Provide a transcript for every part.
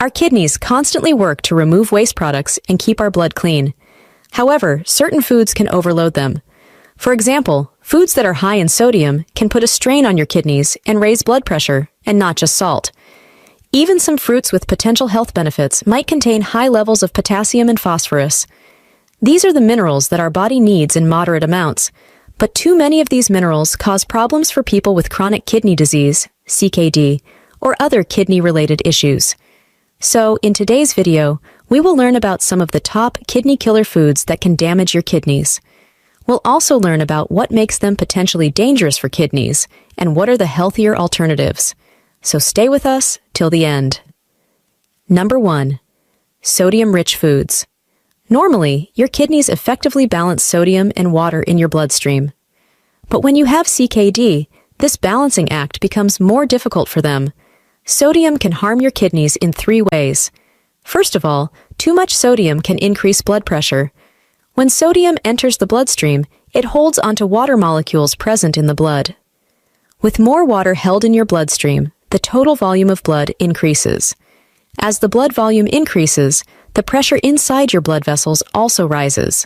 Our kidneys constantly work to remove waste products and keep our blood clean. However, certain foods can overload them. For example, foods that are high in sodium can put a strain on your kidneys and raise blood pressure, and not just salt. Even some fruits with potential health benefits might contain high levels of potassium and phosphorus. These are the minerals that our body needs in moderate amounts, but too many of these minerals cause problems for people with chronic kidney disease, CKD, or other kidney-related issues. So, in today's video, we will learn about some of the top kidney killer foods that can damage your kidneys. We'll also learn about what makes them potentially dangerous for kidneys and what are the healthier alternatives. So stay with us till the end. Number 1. Sodium-rich foods. Normally, your kidneys effectively balance sodium and water in your bloodstream. But when you have CKD, this balancing act becomes more difficult for them. Sodium can harm your kidneys in 3 ways. First of all, too much sodium can increase blood pressure. When sodium enters the bloodstream, it holds onto water molecules present in the blood. With more water held in your bloodstream, the total volume of blood increases. As the blood volume increases, the pressure inside your blood vessels also rises.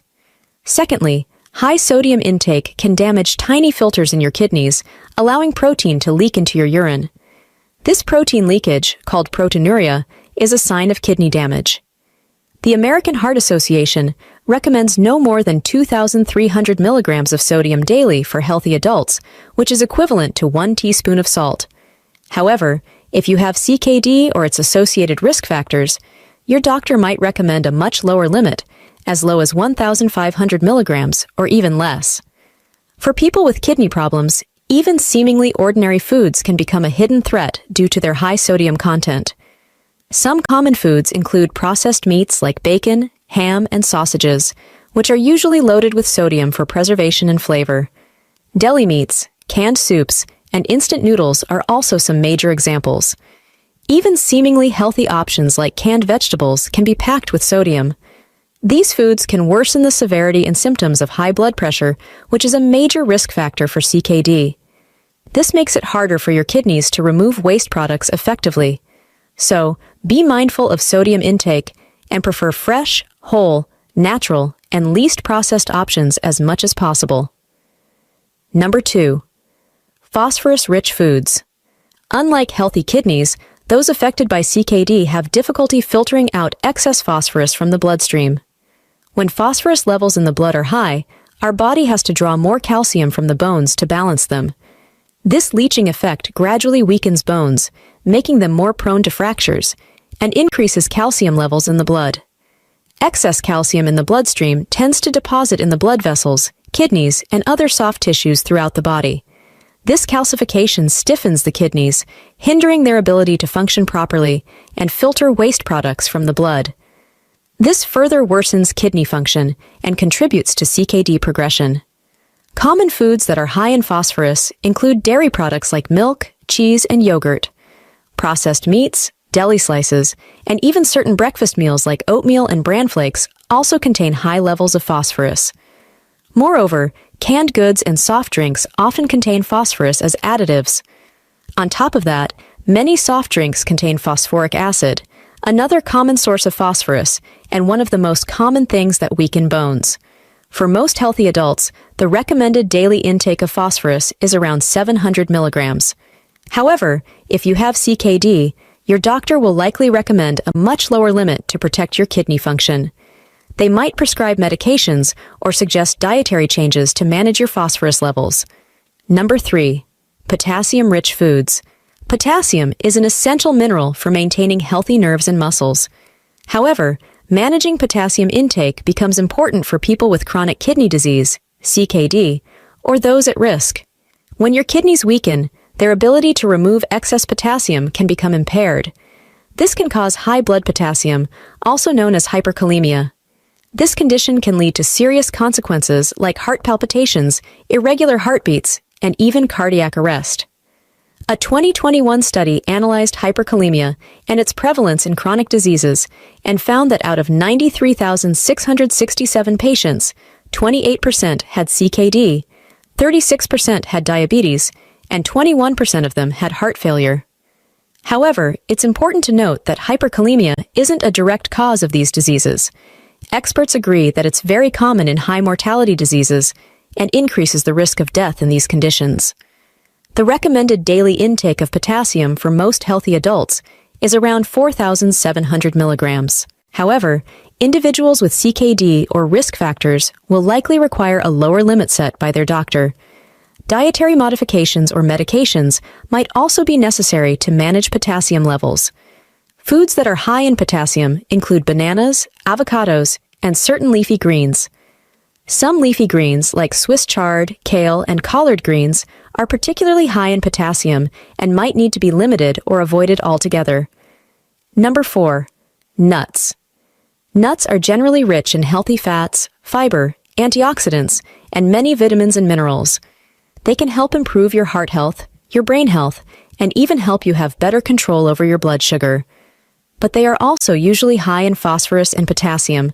Secondly, high sodium intake can damage tiny filters in your kidneys, allowing protein to leak into your urine. This protein leakage, called proteinuria, is a sign of kidney damage. The American Heart Association recommends no more than 2,300 milligrams of sodium daily for healthy adults, which is equivalent to 1 teaspoon of salt. However, if you have CKD or its associated risk factors, your doctor might recommend a much lower limit, as low as 1,500 milligrams or even less. For people with kidney problems, even seemingly ordinary foods can become a hidden threat due to their high sodium content. Some common foods include processed meats like bacon, ham, and sausages, which are usually loaded with sodium for preservation and flavor. Deli meats, canned soups, and instant noodles are also some major examples. Even seemingly healthy options like canned vegetables can be packed with sodium. These foods can worsen the severity and symptoms of high blood pressure, which is a major risk factor for CKD. This makes it harder for your kidneys to remove waste products effectively. So, be mindful of sodium intake and prefer fresh, whole, natural, and least processed options as much as possible. Number 2. Phosphorus-rich foods. Unlike healthy kidneys, those affected by CKD have difficulty filtering out excess phosphorus from the bloodstream. When phosphorus levels in the blood are high, our body has to draw more calcium from the bones to balance them. This leaching effect gradually weakens bones, making them more prone to fractures, and increases calcium levels in the blood. Excess calcium in the bloodstream tends to deposit in the blood vessels, kidneys, and other soft tissues throughout the body. This calcification stiffens the kidneys, hindering their ability to function properly and filter waste products from the blood. This further worsens kidney function and contributes to CKD progression. Common foods that are high in phosphorus include dairy products like milk, cheese, and yogurt. Processed meats, deli slices, and even certain breakfast meals like oatmeal and bran flakes also contain high levels of phosphorus. Moreover, canned goods and soft drinks often contain phosphorus as additives. On top of that, many soft drinks contain phosphoric acid, another common source of phosphorus, and one of the most common things that weaken bones. For most healthy adults, the recommended daily intake of phosphorus is around 700 milligrams. However, if you have CKD, your doctor will likely recommend a much lower limit to protect your kidney function. They might prescribe medications or suggest dietary changes to manage your phosphorus levels. Number 3. Potassium-rich foods. Potassium is an essential mineral for maintaining healthy nerves and muscles. However, managing potassium intake becomes important for people with chronic kidney disease, CKD, or those at risk. When your kidneys weaken, their ability to remove excess potassium can become impaired. This can cause high blood potassium, also known as hyperkalemia. This condition can lead to serious consequences like heart palpitations, irregular heartbeats, and even cardiac arrest. A 2021 study analyzed hyperkalemia and its prevalence in chronic diseases and found that out of 93,667 patients, 28% had CKD, 36% had diabetes, and 21% of them had heart failure. However, it's important to note that hyperkalemia isn't a direct cause of these diseases. Experts agree that it's very common in high mortality diseases and increases the risk of death in these conditions. The recommended daily intake of potassium for most healthy adults is around 4,700 milligrams. However, individuals with CKD or risk factors will likely require a lower limit set by their doctor. Dietary modifications or medications might also be necessary to manage potassium levels. Foods that are high in potassium include bananas, avocados, and certain leafy greens. Some leafy greens, like Swiss chard, kale, and collard greens, are particularly high in potassium and might need to be limited or avoided altogether. Number 4. Nuts. Nuts are generally rich in healthy fats, fiber, antioxidants, and many vitamins and minerals. They can help improve your heart health, your brain health, and even help you have better control over your blood sugar. But they are also usually high in phosphorus and potassium.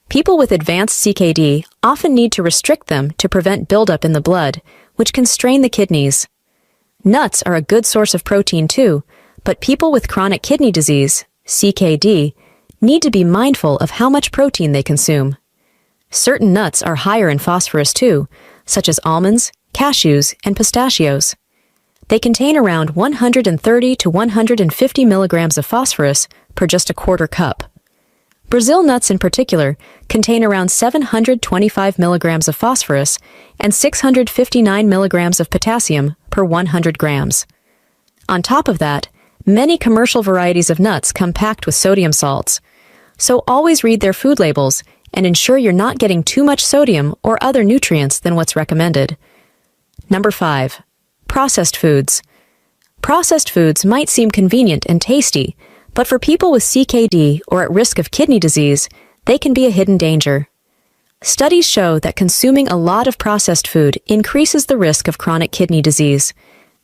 People with advanced CKD often need to restrict them to prevent buildup in the blood, which can strain the kidneys. Nuts are a good source of protein too, but people with chronic kidney disease, CKD, need to be mindful of how much protein they consume. Certain nuts are higher in phosphorus too, such as almonds, cashews, and pistachios. They contain around 130 to 150 milligrams of phosphorus per just a quarter cup. Brazil nuts in particular contain around 725 milligrams of phosphorus and 659 milligrams of potassium per 100 grams. On top of that, many commercial varieties of nuts come packed with sodium salts. So always read their food labels and ensure you're not getting too much sodium or other nutrients than what's recommended. Number 5. Processed foods. Processed foods might seem convenient and tasty, but for people with CKD or at risk of kidney disease, they can be a hidden danger. Studies show that consuming a lot of processed food increases the risk of chronic kidney disease.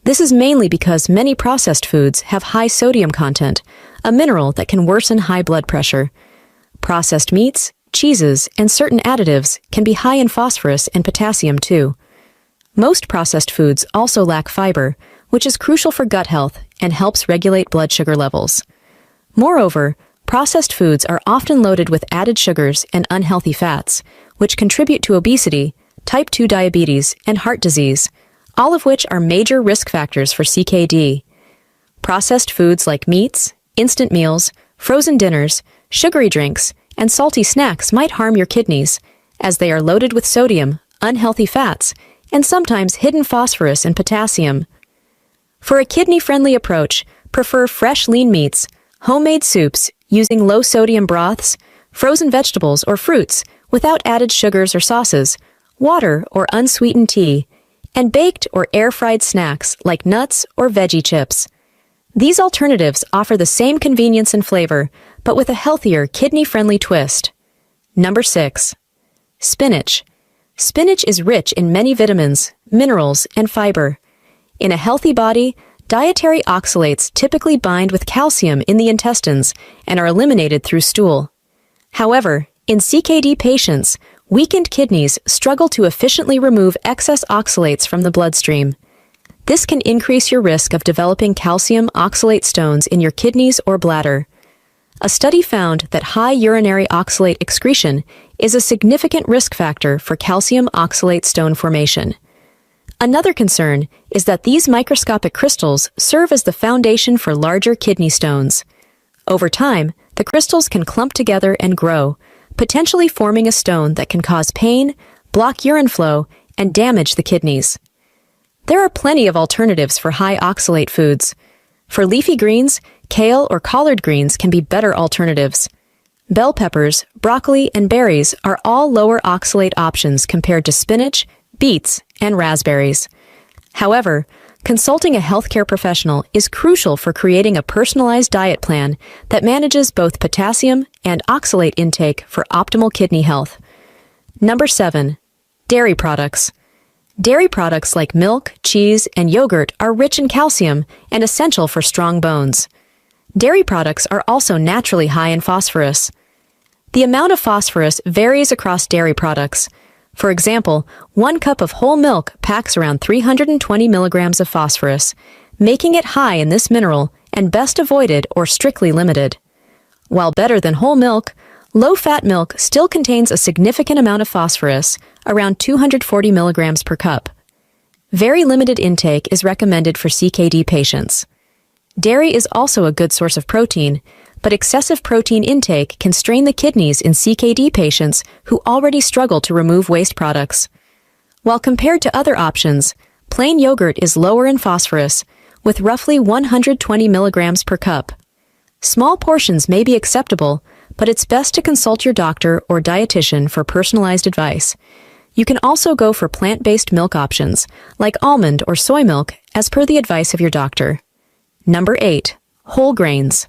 This is mainly because many processed foods have high sodium content, a mineral that can worsen high blood pressure. Processed meats, cheeses, and certain additives can be high in phosphorus and potassium too. Most processed foods also lack fiber, which is crucial for gut health and helps regulate blood sugar levels. Moreover, processed foods are often loaded with added sugars and unhealthy fats, which contribute to obesity, type 2 diabetes, and heart disease, all of which are major risk factors for CKD. Processed foods like meats, instant meals, frozen dinners, sugary drinks, and salty snacks might harm your kidneys, as they are loaded with sodium, unhealthy fats, and sometimes hidden phosphorus and potassium. For a kidney-friendly approach, prefer fresh lean meats, homemade soups using low-sodium broths, frozen vegetables or fruits without added sugars or sauces, water or unsweetened tea, and baked or air-fried snacks like nuts or veggie chips. These alternatives offer the same convenience and flavor, but with a healthier, kidney-friendly twist. Number 6. Spinach. Spinach is rich in many vitamins, minerals, and fiber. In a healthy body, dietary oxalates typically bind with calcium in the intestines and are eliminated through stool. However, in CKD patients, weakened kidneys struggle to efficiently remove excess oxalates from the bloodstream. This can increase your risk of developing calcium oxalate stones in your kidneys or bladder. A study found that high urinary oxalate excretion is a significant risk factor for calcium oxalate stone formation. Another concern is that these microscopic crystals serve as the foundation for larger kidney stones. Over time, the crystals can clump together and grow, potentially forming a stone that can cause pain, block urine flow, and damage the kidneys. There are plenty of alternatives for high oxalate foods. For leafy greens, kale or collard greens can be better alternatives. Bell peppers, broccoli, and berries are all lower oxalate options compared to spinach, beets, and raspberries. However, consulting a healthcare professional is crucial for creating a personalized diet plan that manages both potassium and oxalate intake for optimal kidney health. Number 7. Dairy products. Dairy products like milk, cheese, and yogurt are rich in calcium and essential for strong bones. Dairy products are also naturally high in phosphorus. The amount of phosphorus varies across dairy products. For example, 1 cup of whole milk packs around 320 milligrams of phosphorus, making it high in this mineral and best avoided or strictly limited. While better than whole milk, low-fat milk still contains a significant amount of phosphorus, around 240 milligrams per cup. Very limited intake is recommended for CKD patients. Dairy is also a good source of protein, but excessive protein intake can strain the kidneys in CKD patients who already struggle to remove waste products. While compared to other options, plain yogurt is lower in phosphorus, with roughly 120 milligrams per cup. Small portions may be acceptable, but it's best to consult your doctor or dietitian for personalized advice. You can also go for plant-based milk options, like almond or soy milk, as per the advice of your doctor. Number 8. Whole grains.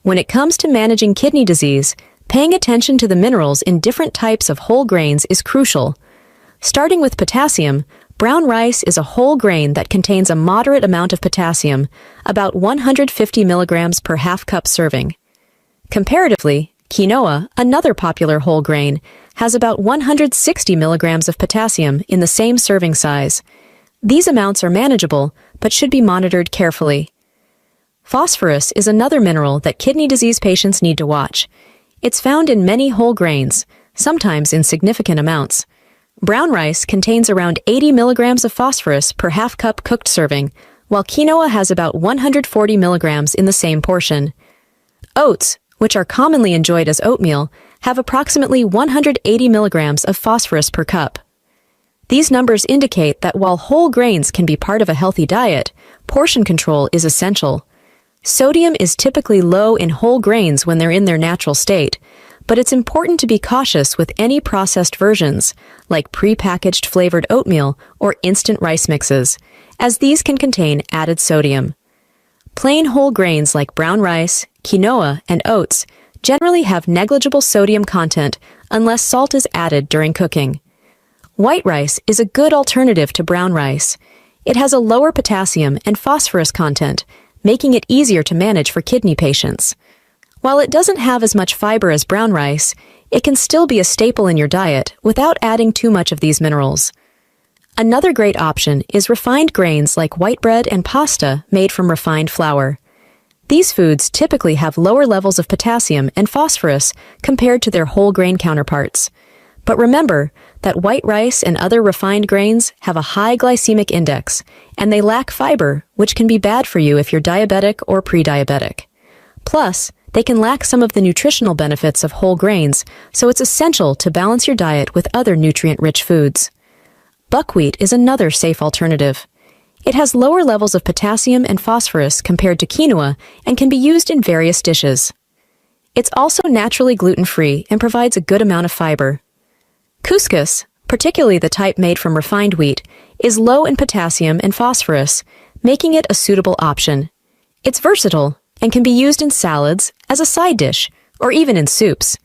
When it comes to managing kidney disease, paying attention to the minerals in different types of whole grains is crucial. Starting with potassium, brown rice is a whole grain that contains a moderate amount of potassium, about 150 milligrams per half-cup serving. Comparatively, quinoa, another popular whole grain, has about 160 milligrams of potassium in the same serving size. These amounts are manageable, but should be monitored carefully. Phosphorus is another mineral that kidney disease patients need to watch. It's found in many whole grains, sometimes in significant amounts. Brown rice contains around 80 milligrams of phosphorus per half-cup cooked serving, while quinoa has about 140 milligrams in the same portion. Oats, which are commonly enjoyed as oatmeal, have approximately 180 milligrams of phosphorus per cup. These numbers indicate that while whole grains can be part of a healthy diet, portion control is essential. Sodium is typically low in whole grains when they're in their natural state, but it's important to be cautious with any processed versions, like pre-packaged flavored oatmeal or instant rice mixes, as these can contain added sodium. Plain whole grains like brown rice, quinoa, and oats generally have negligible sodium content unless salt is added during cooking. White rice is a good alternative to brown rice. It has a lower potassium and phosphorus content, making it easier to manage for kidney patients. While it doesn't have as much fiber as brown rice, it can still be a staple in your diet without adding too much of these minerals. Another great option is refined grains like white bread and pasta made from refined flour. These foods typically have lower levels of potassium and phosphorus compared to their whole grain counterparts. But remember that white rice and other refined grains have a high glycemic index, and they lack fiber, which can be bad for you if you're diabetic or pre-diabetic. Plus, they can lack some of the nutritional benefits of whole grains, so it's essential to balance your diet with other nutrient-rich foods. Buckwheat is another safe alternative. It has lower levels of potassium and phosphorus compared to quinoa and can be used in various dishes. It's also naturally gluten-free and provides a good amount of fiber. Couscous, particularly the type made from refined wheat, is low in potassium and phosphorus, making it a suitable option. It's versatile and can be used in salads, as a side dish, or even in soups.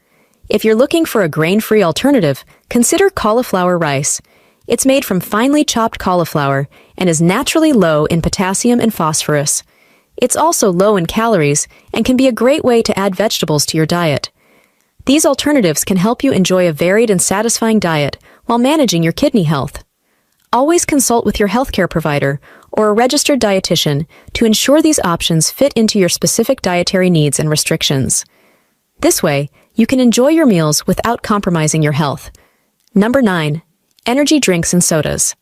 If you're looking for a grain-free alternative, consider cauliflower rice. It's made from finely chopped cauliflower and is naturally low in potassium and phosphorus. It's also low in calories and can be a great way to add vegetables to your diet. These alternatives can help you enjoy a varied and satisfying diet while managing your kidney health. Always consult with your healthcare provider or a registered dietitian to ensure these options fit into your specific dietary needs and restrictions. This way, you can enjoy your meals without compromising your health. Number 9. Energy drinks and sodas.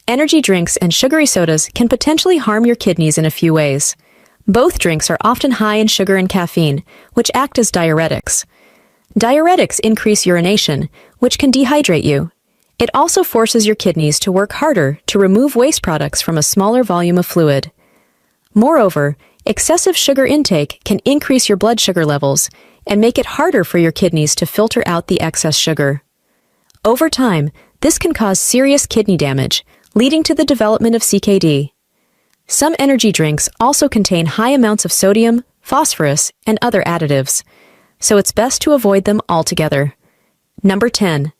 Energy drinks and sugary sodas can potentially harm your kidneys in a few ways. Both drinks are often high in sugar and caffeine, which act as diuretics. Diuretics increase urination, which can dehydrate you. It also forces your kidneys to work harder to remove waste products from a smaller volume of fluid. Moreover, excessive sugar intake can increase your blood sugar levels and make it harder for your kidneys to filter out the excess sugar. Over time, this can cause serious kidney damage, leading to the development of CKD. Some energy drinks also contain high amounts of sodium, phosphorus, and other additives, so it's best to avoid them altogether. Number 10.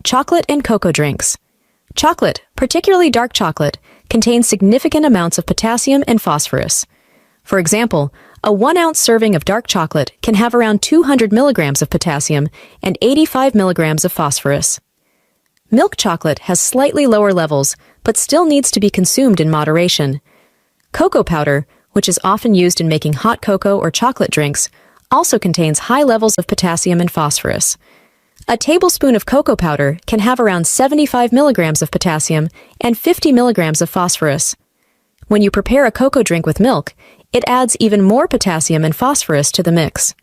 Chocolate and cocoa drinks. Chocolate, particularly dark chocolate, contains significant amounts of potassium and phosphorus. For example, a 1-ounce serving of dark chocolate can have around 200 milligrams of potassium and 85 milligrams of phosphorus. Milk chocolate has slightly lower levels, but still needs to be consumed in moderation. Cocoa powder, which is often used in making hot cocoa or chocolate drinks, also contains high levels of potassium and phosphorus. A tablespoon of cocoa powder can have around 75 milligrams of potassium and 50 milligrams of phosphorus. When you prepare a cocoa drink with milk, it adds even more potassium and phosphorus to the mix.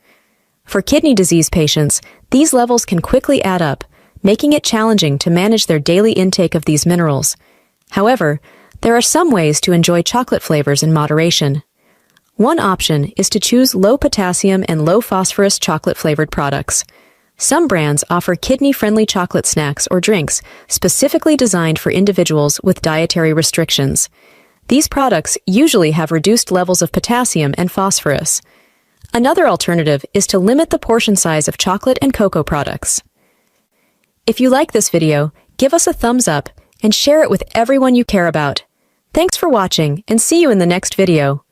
For kidney disease patients, these levels can quickly add up, making it challenging to manage their daily intake of these minerals. However, there are some ways to enjoy chocolate flavors in moderation. One option is to choose low potassium and low phosphorus chocolate-flavored products. Some brands offer kidney-friendly chocolate snacks or drinks specifically designed for individuals with dietary restrictions. These products usually have reduced levels of potassium and phosphorus. Another alternative is to limit the portion size of chocolate and cocoa products. If you like this video, give us a thumbs up and share it with everyone you care about. Thanks for watching, and see you in the next video.